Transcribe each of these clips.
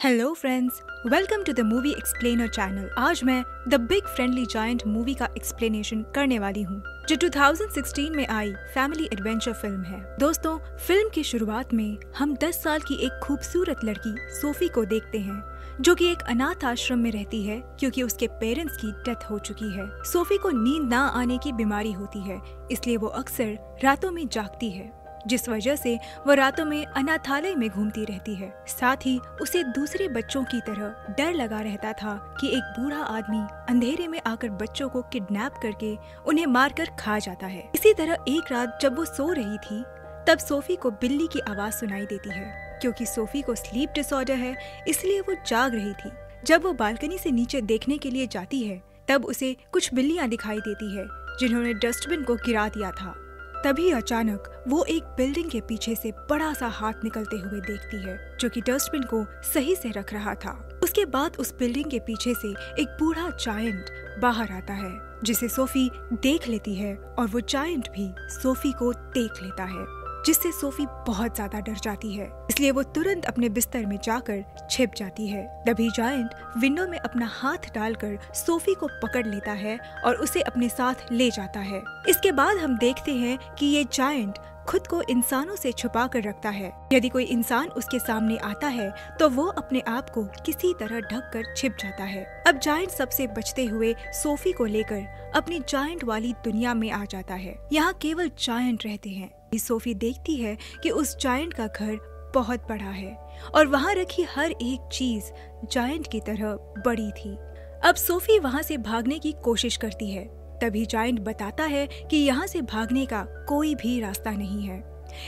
Hello friends, welcome to the movie explainer channel. आज मैं the big friendly giant movie का explanation करने वाली हूँ, जो 2016 में आई फैमिली एडवेंचर फिल्म है। दोस्तों, फिल्म की शुरुआत में हम 10 साल की एक खूबसूरत लड़की सोफी को देखते हैं, जो कि एक अनाथ आश्रम में रहती है क्योंकि उसके पेरेंट्स की डेथ हो चुकी है। सोफी को नींद ना आने की बीमारी होती है, इसलिए वो अक्सर रातों में जागती है, जिस वजह से वो रातों में अनाथालय में घूमती रहती है। साथ ही उसे दूसरे बच्चों की तरह डर लगा रहता था कि एक बूढ़ा आदमी अंधेरे में आकर बच्चों को किडनैप करके उन्हें मारकर खा जाता है। इसी तरह एक रात जब वो सो रही थी, तब सोफी को बिल्ली की आवाज सुनाई देती है। क्योंकि सोफी को स्लीप डिसऑर्डर है, इसलिए वो जाग रही थी। जब वो बालकनी से नीचे देखने के लिए जाती है, तब उसे कुछ बिल्लियां दिखाई देती है, जिन्होंने डस्टबिन को गिरा दिया था। तभी अचानक वो एक बिल्डिंग के पीछे से बड़ा सा हाथ निकलते हुए देखती है, जो कि डस्टबिन को सही से रख रहा था। उसके बाद उस बिल्डिंग के पीछे से एक बूढ़ा जायंट बाहर आता है, जिसे सोफी देख लेती है, और वो जायंट भी सोफी को देख लेता है, जिससे सोफी बहुत ज्यादा डर जाती है। इसलिए वो तुरंत अपने बिस्तर में जाकर छिप जाती है। तभी जायंट विंडो में अपना हाथ डालकर सोफी को पकड़ लेता है और उसे अपने साथ ले जाता है। इसके बाद हम देखते हैं कि ये जायंट खुद को इंसानों से छुपा कर रखता है। यदि कोई इंसान उसके सामने आता है तो वो अपने आप को किसी तरह ढक कर छिप जाता है। अब जायंट सबसे बचते हुए सोफी को लेकर अपनी जायंट वाली दुनिया में आ जाता है। यहाँ केवल जायंट रहते हैं। सोफी देखती है कि उस जायंट का घर बहुत बड़ा है और वहाँ रखी हर एक चीज जायंट की तरह बड़ी थी। अब सोफी वहाँ से भागने की कोशिश करती है। तभी जायंट बताता है कि यहाँ से भागने का कोई भी रास्ता नहीं है,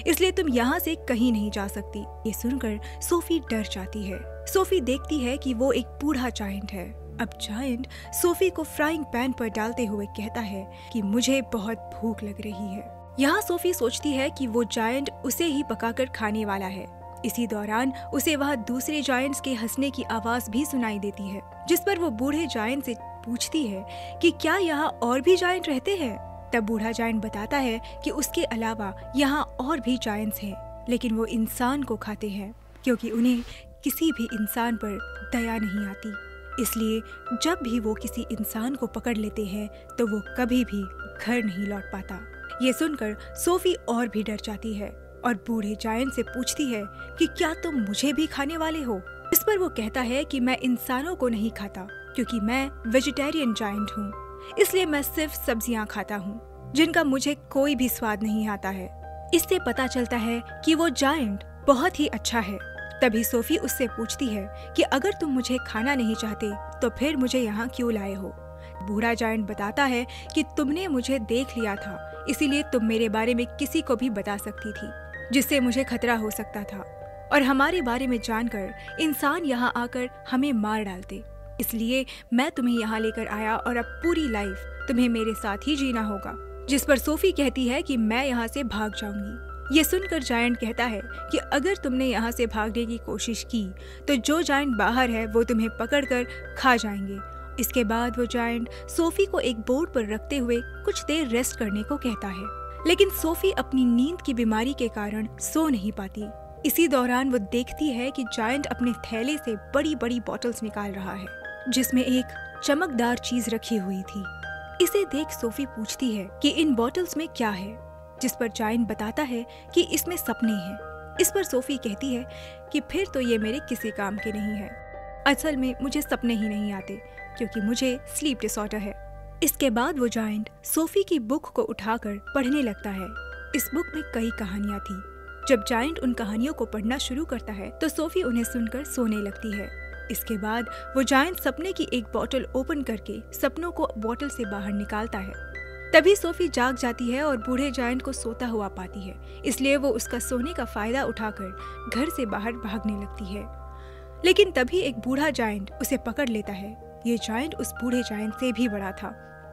इसलिए तुम यहाँ से कहीं नहीं जा सकती। ये सुनकर सोफी डर जाती है। सोफी देखती है कि वो एक बूढ़ा जायंट है। अब जायंट सोफी को फ्राइंग पैन पर डालते हुए कहता है कि मुझे बहुत भूख लग रही है। यहाँ सोफी सोचती है कि वो जायंट उसे ही पकाकर खाने वाला है। इसी दौरान उसे वहाँ दूसरे जायंट्स के हंसने की आवाज भी सुनाई देती है, जिस पर वो बूढ़े जायंट से पूछती है कि क्या यहाँ और भी जायंट रहते हैं। तब बूढ़ा जायंट बताता है कि उसके अलावा यहाँ और भी जायंट्स हैं, लेकिन वो इंसान को खाते हैं क्योंकि उन्हें किसी भी इंसान पर दया नहीं आती। इसलिए जब भी वो किसी इंसान को पकड़ लेते हैं तो वो कभी भी घर नहीं लौट पाता। ये सुनकर सोफी और भी डर जाती है और बूढ़े जायंट से पूछती है कि क्या तुम मुझे भी खाने वाले हो। इस पर वो कहता है कि मैं इंसानों को नहीं खाता क्योंकि मैं वेजिटेरियन जायंट हूँ, इसलिए मैं सिर्फ सब्जियाँ खाता हूँ जिनका मुझे कोई भी स्वाद नहीं आता है। इससे पता चलता है कि वो जायंट बहुत ही अच्छा है। तभी सोफी उससे पूछती है कि अगर तुम मुझे खाना नहीं चाहते तो फिर मुझे यहाँ क्यों लाए हो। बूढ़ा जायंट बताता है कि तुमने मुझे देख लिया था, इसीलिए तुम मेरे बारे में किसी को भी बता सकती थी, जिससे मुझे खतरा हो सकता था, और हमारे बारे में जानकर इंसान यहाँ आकर हमें मार डालते। इसलिए मैं तुम्हें यहाँ लेकर आया और अब पूरी लाइफ तुम्हें मेरे साथ ही जीना होगा। जिस पर सोफी कहती है कि मैं यहाँ से भाग जाऊंगी। ये सुनकर जायंट कहता है कि अगर तुमने यहाँ से भागने की कोशिश की तो जो जायंट बाहर है वो तुम्हें पकड़कर खा जाएंगे। इसके बाद वो जायंट सोफी को एक बोर्ड पर रखते हुए कुछ देर रेस्ट करने को कहता है, लेकिन सोफी अपनी नींद की बीमारी के कारण सो नहीं पाती। इसी दौरान वो देखती है कि जायंट अपने थैले से बड़ी बड़ी बॉटल्स निकाल रहा है, जिसमें एक चमकदार चीज रखी हुई थी। इसे देख सोफी पूछती है कि इन बॉटल्स में क्या है, जिस पर जायंट बताता है कि इसमें सपने हैं। इस पर सोफी कहती है कि फिर तो ये मेरे किसी काम के नहीं है। असल में मुझे सपने ही नहीं आते क्योंकि मुझे स्लीप डिसऑर्डर है। इसके बाद वो जायंट सोफी की बुक को उठाकर पढ़ने लगता है। इस बुक में कई कहानियां थी। जब जायंट उन कहानियों को पढ़ना शुरू करता है तो सोफी उन्हें सुनकर सोने लगती है। इसके बाद वो जायंट सपने की एक बोतल ओपन करके सपनों को बोतल से बाहर निकालता है। तभी सोफी जाग जाती है और बूढ़े जायंट को सोता हुआ पाती है, इसलिए वो उसका सोने का फायदा उठाकर घर से बाहर भागने लगती है। लेकिन तभी एक बूढ़ा जायंट उसे पकड़ लेता है। ये जायंट उस बूढ़े जायंट से भी बड़ा था।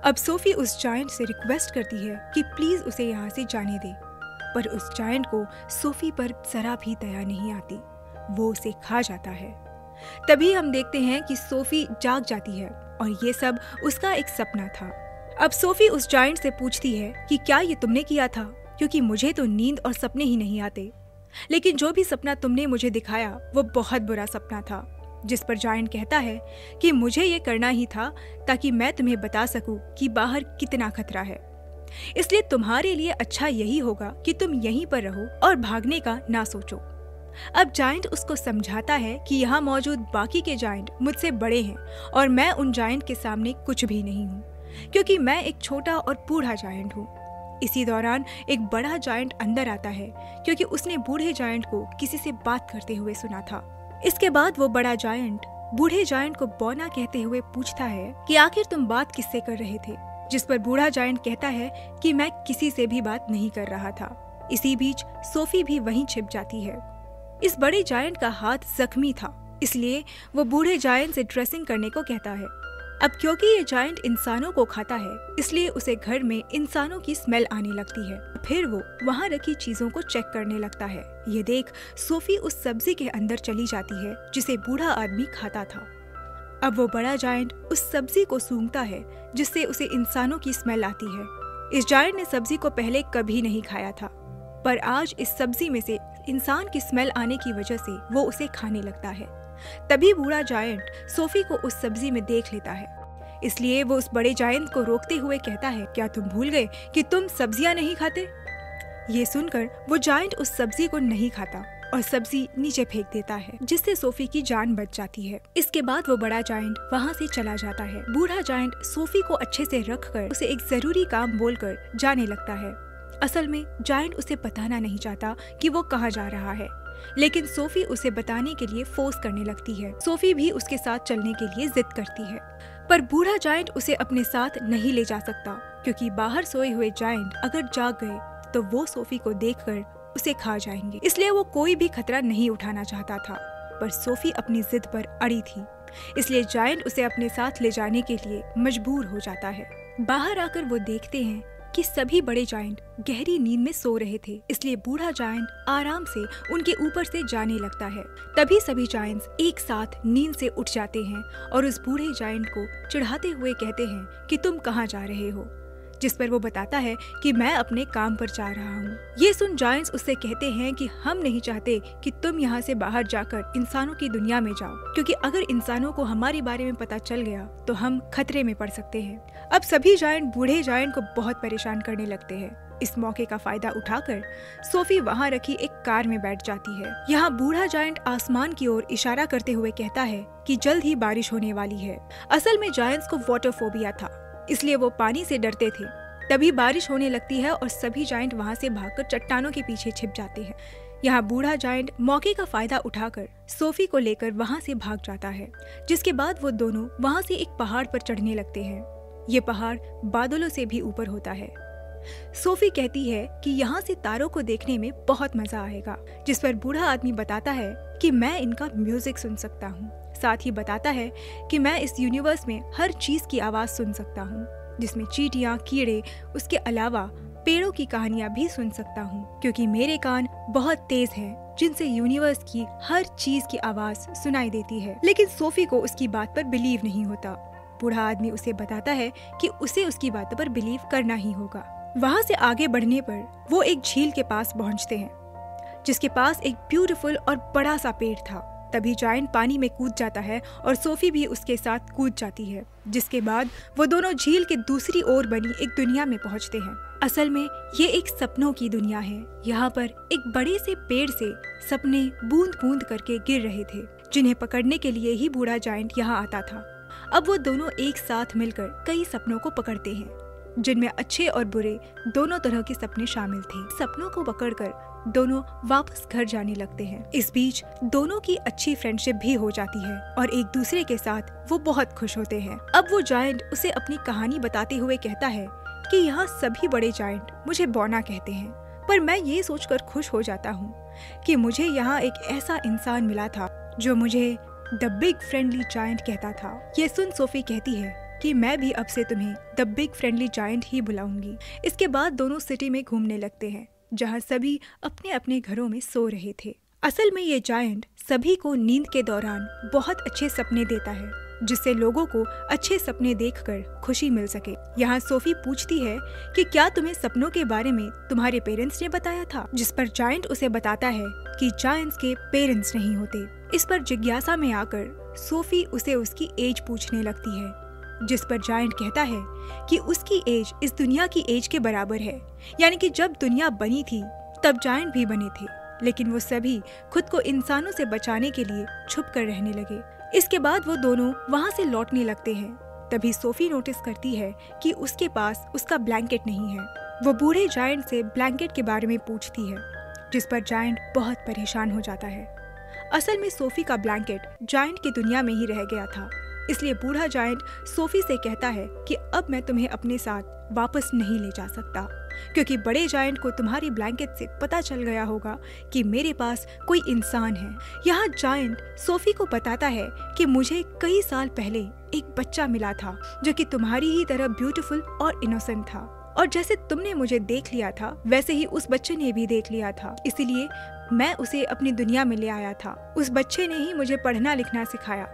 अब सोफी उस जायंट से रिक्वेस्ट करती है कि प्लीज उसे यहाँ से जाने दे, पर उस जायंट को सोफी पर जरा भी दया नहीं आती। वो उसे खा जाता है। तभी हम देखते हैं कि सोफी जाग जाती है और ये सब उसका एक सपना था। अब सोफी उस जायंट से पूछती है कि क्या ये तुमने किया था, क्योंकि मुझे तो नींद और सपने ही नहीं आते। लेकिन जो भी सपना तुमने मुझे दिखाया वो बहुत बुरा सपना था। जिस पर जायंट कहता है कि मुझे ये करना ही था ताकि मैं तुम्हें बता सकूं कि बाहर कितना खतरा है, इसलिए तुम्हारे लिए अच्छा यही होगा कि तुम यहीं पर रहो और भागने का ना सोचो। अब जायंट उसको समझाता है कि यहाँ मौजूद बाकी के जायंट मुझसे बड़े हैं और मैं उन जायंट के सामने कुछ भी नहीं हूँ, क्योंकि मैं एक छोटा और बूढ़ा जायंट हूँ। इसी दौरान एक बड़ा जायंट अंदर आता है क्योंकि उसने बूढ़े जायंट को किसी से बात करते हुए सुना था। इसके बाद वो बड़ा जायंट बूढ़े जायंट को बौना कहते हुए पूछता है कि आखिर तुम बात किससे कर रहे थे, जिस पर बूढ़ा जायंट कहता है कि मैं किसी से भी बात नहीं कर रहा था। इसी बीच सोफी भी वहीं छिप जाती है। इस बड़े जायंट का हाथ जख्मी था, इसलिए वो बूढ़े जायंट से ड्रेसिंग करने को कहता है। अब क्योंकि ये जायंट इंसानों को खाता है, इसलिए उसे घर में इंसानों की स्मेल आने लगती है। फिर वो वहाँ रखी चीजों को चेक करने लगता है। ये देख सोफी उस सब्जी के अंदर चली जाती है जिसे बूढ़ा आदमी खाता था। अब वो बड़ा जायंट उस सब्जी को सूंघता है जिससे उसे इंसानों की स्मेल आती है। इस जायंट ने सब्जी को पहले कभी नहीं खाया था, पर आज इस सब्जी में से इंसान की स्मेल आने की वजह से वो उसे खाने लगता है। तभी बूढ़ा जायंट सोफी को उस सब्जी में देख लेता है, इसलिए वो उस बड़े जायंट को रोकते हुए कहता है, क्या तुम भूल गए कि तुम सब्जियां नहीं खाते? ये सुनकर वो जायंट उस सब्जी को नहीं खाता और सब्जी नीचे फेंक देता है, जिससे सोफी की जान बच जाती है। इसके बाद वो बड़ा जायंट वहाँ से चला जाता है। बूढ़ा जायंट सोफी को अच्छे से रखकर उसे एक जरूरी काम बोलकर जाने लगता है। असल में जायंट उसे बताना नहीं चाहता कि वो कहाँ जा रहा है, लेकिन सोफी उसे बताने के लिए फोर्स करने लगती है। सोफी भी उसके साथ चलने के लिए जिद करती है, पर बूढ़ा जायंट उसे अपने साथ नहीं ले जा सकता, क्योंकि बाहर सोए हुए जायंट अगर जाग गए तो वो सोफी को देखकर उसे खा जाएंगे। इसलिए वो कोई भी खतरा नहीं उठाना चाहता था, पर सोफी अपनी जिद पर अड़ी थी, इसलिए जायंट उसे अपने साथ ले जाने के लिए मजबूर हो जाता है। बाहर आकर वो देखते हैं कि सभी बड़े जायंट गहरी नींद में सो रहे थे, इसलिए बूढ़ा जायंट आराम से उनके ऊपर से जाने लगता है। तभी सभी जायंट्स एक साथ नींद से उठ जाते हैं और उस बूढ़े जायंट को चिढ़ाते हुए कहते हैं कि तुम कहाँ जा रहे हो, जिस पर वो बताता है कि मैं अपने काम पर जा रहा हूँ। ये सुन जायंट्स उससे कहते हैं कि हम नहीं चाहते कि तुम यहाँ से बाहर जाकर इंसानों की दुनिया में जाओ, क्योंकि अगर इंसानों को हमारे बारे में पता चल गया तो हम खतरे में पड़ सकते हैं। अब सभी जायंट बूढ़े जायंट को बहुत परेशान करने लगते हैं। इस मौके का फायदा उठाकर सोफी वहाँ रखी एक कार में बैठ जाती है। यहाँ बूढ़ा जायंट आसमान की ओर इशारा करते हुए कहता है कि जल्द ही बारिश होने वाली है। असल में जायंट्स को वाटर फोबिया था, इसलिए वो पानी से डरते थे। तभी बारिश होने लगती है और सभी जायंट वहाँ से भागकर चट्टानों के पीछे छिप जाते हैं। यहाँ बूढ़ा जायंट मौके का फायदा उठाकर सोफी को लेकर वहाँ से भाग जाता है, जिसके बाद वो दोनों वहाँ से एक पहाड़ पर चढ़ने लगते हैं। ये पहाड़ बादलों से भी ऊपर होता है। सोफी कहती है कि यहाँ से तारों को देखने में बहुत मजा आएगा, जिस पर बूढ़ा आदमी बताता है कि मैं इनका म्यूजिक सुन सकता हूँ। साथ ही बताता है कि मैं इस यूनिवर्स में हर चीज की आवाज सुन सकता हूँ, जिसमें चींटियां, कीड़े, उसके अलावा पेड़ों की कहानियां भी सुन सकता हूँ, क्योंकि मेरे कान बहुत तेज हैं, जिनसे यूनिवर्स की हर चीज की आवाज सुनाई देती है। लेकिन सोफी को उसकी बात पर बिलीव नहीं होता। बूढ़ा आदमी उसे बताता है कि उसे उसकी बातों पर बिलीव करना ही होगा। वहाँ से आगे बढ़ने पर वो एक झील के पास पहुँचते हैं, जिसके पास एक ब्यूटीफुल और बड़ा सा पेड़ था। तभी जायंट पानी में कूद जाता है और सोफी भी उसके साथ कूद जाती है, जिसके बाद वो दोनों झील के दूसरी ओर बनी एक दुनिया में पहुंचते हैं। असल में ये एक सपनों की दुनिया है। यहाँ पर एक बड़े से पेड़ से सपने बूंद बूंद करके गिर रहे थे, जिन्हें पकड़ने के लिए ही बूढ़ा जायंट यहाँ आता था। अब वो दोनों एक साथ मिलकर कई सपनों को पकड़ते हैं, जिनमें अच्छे और बुरे दोनों तरह के सपने शामिल थे। सपनों को पकड़कर दोनों वापस घर जाने लगते हैं। इस बीच दोनों की अच्छी फ्रेंडशिप भी हो जाती है और एक दूसरे के साथ वो बहुत खुश होते हैं। अब वो जायंट उसे अपनी कहानी बताते हुए कहता है कि यहाँ सभी बड़े जायंट मुझे बौना कहते हैं, पर मैं ये सोचकर खुश हो जाता हूँ कि मुझे यहाँ एक ऐसा इंसान मिला था जो मुझे द बिग फ्रेंडली जायंट कहता था। ये सुन सोफी कहती है कि मैं भी अब से तुम्हें द बिग फ्रेंडली जायंट ही बुलाऊंगी। इसके बाद दोनों सिटी में घूमने लगते हैं, जहाँ सभी अपने अपने घरों में सो रहे थे। असल में ये जायंट सभी को नींद के दौरान बहुत अच्छे सपने देता है, जिससे लोगों को अच्छे सपने देखकर खुशी मिल सके। यहाँ सोफी पूछती है कि क्या तुम्हें सपनों के बारे में तुम्हारे पेरेंट्स ने बताया था, जिस पर जायंट उसे बताता है कि जायंट्स के पेरेंट्स नहीं होते। इस पर जिज्ञासा में आकर सोफी उसे उसकी एज पूछने लगती है, जिस पर जायंट कहता है कि उसकी एज इस दुनिया की एज के बराबर है। यानी कि जब दुनिया बनी थी तब जायंट भी बने थे, लेकिन वो सभी खुद को इंसानों से बचाने के लिए छुप कर रहने लगे। इसके बाद वो दोनों वहाँ से लौटने लगते हैं। तभी सोफी नोटिस करती है कि उसके पास उसका ब्लैंकेट नहीं है। वो बूढ़े जायंट से ब्लैंकेट के बारे में पूछती है, जिस पर जायंट बहुत परेशान हो जाता है। असल में सोफी का ब्लैंकेट जायंट की दुनिया में ही रह गया था, इसलिए बूढ़ा जायंट सोफी से कहता है कि अब मैं तुम्हें अपने साथ वापस नहीं ले जा सकता, क्योंकि बड़े जायंट को तुम्हारी ब्लैंकेट से पता चल गया होगा कि मेरे पास कोई इंसान है। यहाँ जायंट सोफी को बताता है कि मुझे कई साल पहले एक बच्चा मिला था जो कि तुम्हारी ही तरह ब्यूटीफुल और इनोसेंट था, और जैसे तुमने मुझे देख लिया था वैसे ही उस बच्चे ने भी देख लिया था, इसीलिए मैं उसे अपनी दुनिया में ले आया था। उस बच्चे ने ही मुझे पढ़ना लिखना सिखाया।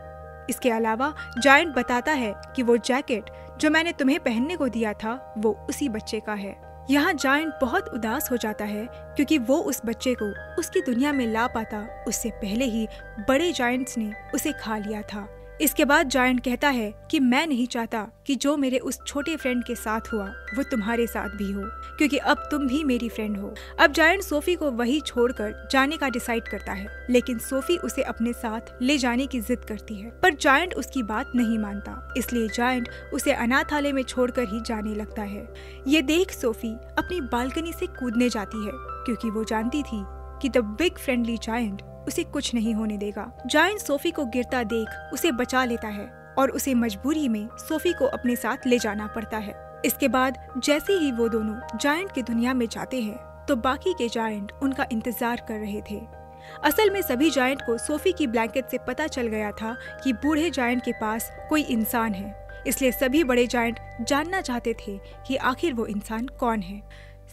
इसके अलावा जायंट बताता है कि वो जैकेट जो मैंने तुम्हें पहनने को दिया था वो उसी बच्चे का है। यहाँ जायंट बहुत उदास हो जाता है क्योंकि वो उस बच्चे को उसकी दुनिया में ला पाता उससे पहले ही बड़े जायंट्स ने उसे खा लिया था। इसके बाद जायंट कहता है कि मैं नहीं चाहता कि जो मेरे उस छोटे फ्रेंड के साथ हुआ वो तुम्हारे साथ भी हो, क्योंकि अब तुम भी मेरी फ्रेंड हो। अब जायंट सोफी को वही छोड़कर जाने का डिसाइड करता है, लेकिन सोफी उसे अपने साथ ले जाने की जिद करती है, पर जायंट उसकी बात नहीं मानता, इसलिए जायंट उसे अनाथालय में छोड़कर ही जाने लगता है। ये देख सोफी अपनी बालकनी से कूदने जाती है, क्योंकि वो जानती थी कि द बिग फ्रेंडली जायंट उसे कुछ नहीं होने देगा। जायंट सोफी को गिरता देख उसे बचा लेता है और उसे मजबूरी में सोफी को अपने साथ ले जाना पड़ता है। इसके बाद जैसे ही वो दोनों जायंट की दुनिया में जाते हैं तो बाकी के जायंट उनका इंतजार कर रहे थे। असल में सभी जायंट को सोफी की ब्लैंकेट से पता चल गया था कि बूढ़े जायंट के पास कोई इंसान है, इसलिए सभी बड़े जायंट जानना चाहते थे कि आखिर वो इंसान कौन है।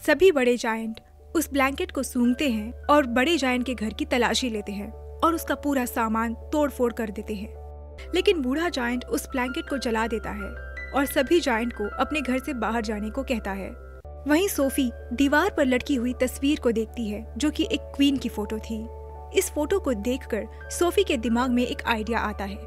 सभी बड़े जायंट उस ब्लैंकेट को सूंघते हैं और बड़े जायंट के घर की तलाशी लेते हैं और उसका पूरा सामान तोड़ फोड़ कर देते हैं, लेकिन बूढ़ा जायंट उस ब्लैंकेट को जला देता है और सभी जायंट को अपने घर से बाहर जाने को कहता है। वहीं सोफी दीवार पर लटकी हुई तस्वीर को देखती है जो कि एक क्वीन की फोटो थी। इस फोटो को देखकर सोफी के दिमाग में एक आइडिया आता है,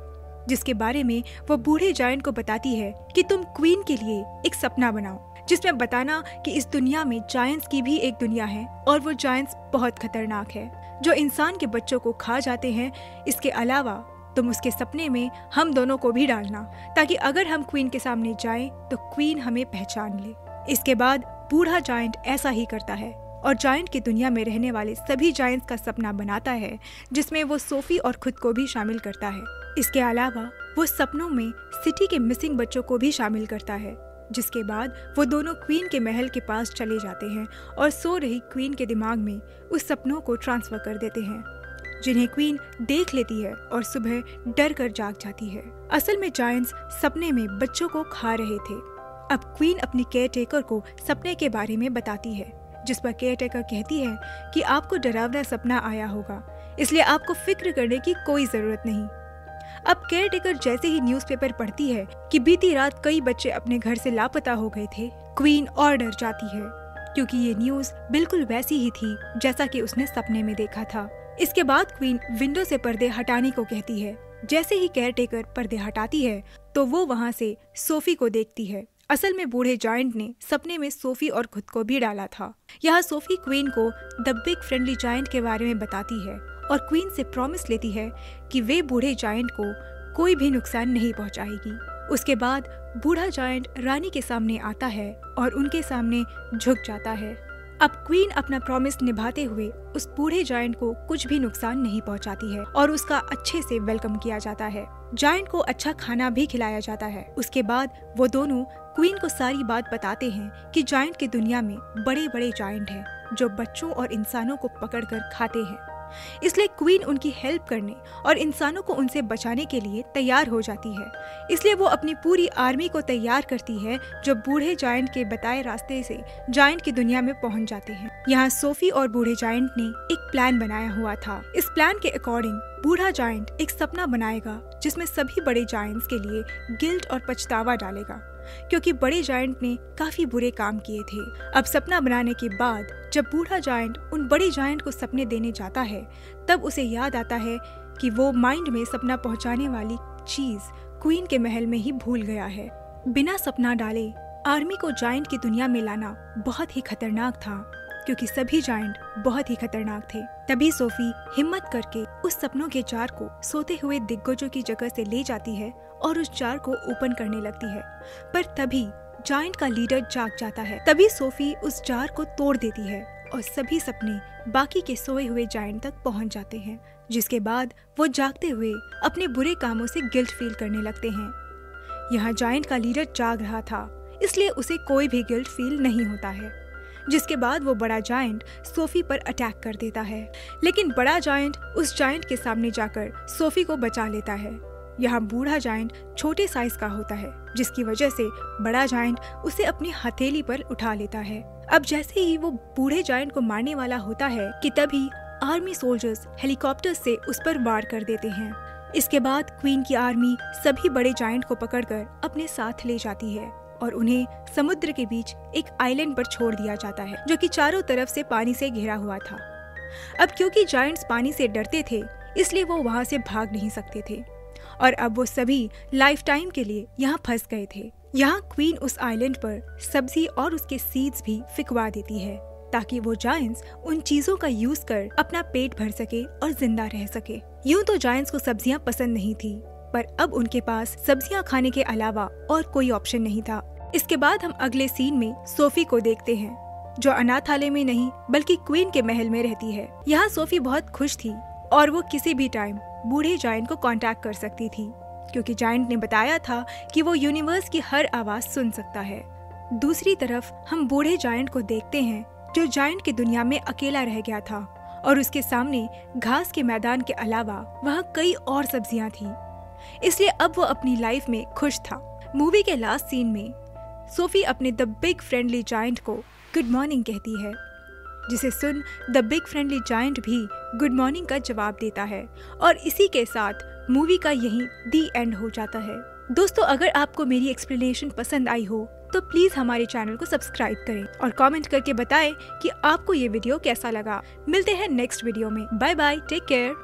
जिसके बारे में वो बूढ़े जायंट को बताती है कि तुम क्वीन के लिए एक सपना बनाओ, जिसमें बताना कि इस दुनिया में जायंट्स की भी एक दुनिया है और वो जायंट्स बहुत खतरनाक है जो इंसान के बच्चों को खा जाते हैं। इसके अलावा तुम उसके सपने में हम दोनों को भी डालना, ताकि अगर हम क्वीन के सामने जाएं तो क्वीन हमें पहचान ले। इसके बाद बूढ़ा जायंट ऐसा ही करता है और जायंट की दुनिया में रहने वाले सभी जायंट्स का सपना बनाता है, जिसमें वो सोफी और खुद को भी शामिल करता है। इसके अलावा वो सपनों में सिटी के मिसिंग बच्चों को भी शामिल करता है, जिसके बाद वो दोनों क्वीन के महल के पास चले जाते हैं और सो रही क्वीन के दिमाग में उस सपनों को ट्रांसफर कर देते हैं, जिन्हें क्वीन देख लेती है और सुबह डर कर जाग जाती है। असल में जायंट्स सपने में बच्चों को खा रहे थे। अब क्वीन अपनी केयर टेकर को सपने के बारे में बताती है, जिस पर केयर टेकर कहती है कि आपको डरावना सपना आया होगा, इसलिए आपको फिक्र करने की कोई जरूरत नहीं। अब केयर टेकर जैसे ही न्यूज़पेपर पढ़ती है कि बीती रात कई बच्चे अपने घर से लापता हो गए थे, क्वीन और डर जाती है, क्योंकि ये न्यूज़ बिल्कुल वैसी ही थी जैसा कि उसने सपने में देखा था। इसके बाद क्वीन विंडो से पर्दे हटाने को कहती है। जैसे ही केयर टेकर पर्दे हटाती है तो वो वहाँ से सोफी को देखती है। असल में बूढ़े जायंट ने सपने में सोफी और खुद को भी डाला था। यहाँ सोफी क्वीन को द बिग फ्रेंडली जायंट के बारे में बताती है और क्वीन से प्रॉमिस लेती है कि वे बूढ़े जायंट को कोई भी नुकसान नहीं पहुंचाएगी। उसके बाद बूढ़ा जायंट रानी के सामने आता है और उनके सामने झुक जाता है। अब क्वीन अपना प्रॉमिस निभाते हुए उस बूढ़े जायंट को कुछ भी नुकसान नहीं पहुंचाती है और उसका अच्छे से वेलकम किया जाता है। जायंट को अच्छा खाना भी खिलाया जाता है। उसके बाद वो दोनों क्वीन को सारी बात बताते हैं कि जायंट की दुनिया में बड़े बड़े जायंट हैं जो बच्चों और इंसानों को पकड़कर खाते हैं, इसलिए क्वीन उनकी हेल्प करने और इंसानों को उनसे बचाने के लिए तैयार हो जाती है। इसलिए वो अपनी पूरी आर्मी को तैयार करती है जो बूढ़े जायंट के बताए रास्ते से जायंट की दुनिया में पहुंच जाते हैं। यहाँ सोफी और बूढ़े जायंट ने एक प्लान बनाया हुआ था। इस प्लान के अकॉर्डिंग बूढ़ा जायंट एक सपना बनाएगा जिसमें सभी बड़े जायंट्स के लिए गिल्ट और पछतावा डालेगा, क्योंकि बड़े जायंट ने काफी बुरे काम किए थे। अब सपना बनाने के बाद जब बूढ़ा जायंट उन बड़े जायंट को सपने देने जाता है तब उसे याद आता है कि वो माइंड में सपना पहुंचाने वाली चीज क्वीन के महल में ही भूल गया है। बिना सपना डाले आर्मी को जायंट की दुनिया में लाना बहुत ही खतरनाक था, क्योंकि सभी जायंट बहुत ही खतरनाक थे। तभी सोफी हिम्मत करके उस सपनों के जार को सोते हुए दिग्गजों की जगह से ले जाती है और उस जार को ओपन करने लगती है। पर तभी जायंट का लीडर जाग जाता है। तभी सोफी उस जार को तोड़ देती है और सभी सपने बाकी के सोए हुए जायंट तक पहुंच जाते हैं, जिसके बाद वो जागते हुए अपने बुरे कामों से गिल्ट फील करने लगते हैं। यहाँ जायंट का लीडर जाग रहा था, इसलिए उसे कोई भी गिल्ट फील नहीं होता है। जिसके बाद वो बड़ा जायंट सोफी पर अटैक कर देता है, लेकिन बड़ा जायंट उस जायंट के सामने जाकर सोफी को बचा लेता है। यहाँ बूढ़ा जायंट छोटे साइज का होता है, जिसकी वजह से बड़ा जायंट उसे अपनी हथेली पर उठा लेता है। अब जैसे ही वो बूढ़े जायंट को मारने वाला होता है कि तभी आर्मी सोल्जर्स हेलीकॉप्टर से उस पर वार कर देते हैं। इसके बाद क्वीन की आर्मी सभी बड़े जायंट को पकड़कर अपने साथ ले जाती है और उन्हें समुद्र के बीच एक आइलैंड पर छोड़ दिया जाता है, जो कि चारों तरफ से पानी से घिरा हुआ था। अब क्योंकि जायंट्स पानी से डरते थे, इसलिए वो वहाँ से भाग नहीं सकते थे और अब वो सभी लाइफ टाइम के लिए यहाँ फंस गए थे। यहाँ क्वीन उस आइलैंड पर सब्जी और उसके सीड्स भी फिकवा देती है, ताकि वो जायंट्स उन चीजों का यूज कर अपना पेट भर सके और जिंदा रह सके। यूं तो जायंट्स को सब्जियां पसंद नहीं थी, पर अब उनके पास सब्जियां खाने के अलावा और कोई ऑप्शन नहीं था। इसके बाद हम अगले सीन में सोफी को देखते हैं, जो अनाथालय में नहीं बल्कि क्वीन के महल में रहती है। यहाँ सोफी बहुत खुश थी और वो किसी भी टाइम बूढ़े जायंट को कांटेक्ट कर सकती थी, क्योंकि जायंट ने बताया था कि वो यूनिवर्स की हर आवाज सुन सकता है। दूसरी तरफ हम बूढ़े जायंट को देखते हैं, जो जायंट की दुनिया में अकेला रह गया था और उसके सामने घास के मैदान के अलावा वहाँ कई और सब्जियां थी, इसलिए अब वो अपनी लाइफ में खुश था। मूवी के लास्ट सीन में सोफी अपने द बिग फ्रेंडली जायंट को गुड मॉर्निंग कहती है, जिसे सुन द बिग फ्रेंडली जायंट भी गुड मॉर्निंग का जवाब देता है और इसी के साथ मूवी का यही दी एंड हो जाता है। दोस्तों, अगर आपको मेरी एक्सप्लेनेशन पसंद आई हो तो प्लीज हमारे चैनल को सब्सक्राइब करें और कमेंट करके बताएं कि आपको ये वीडियो कैसा लगा। मिलते हैं नेक्स्ट वीडियो में। Bye bye, take care.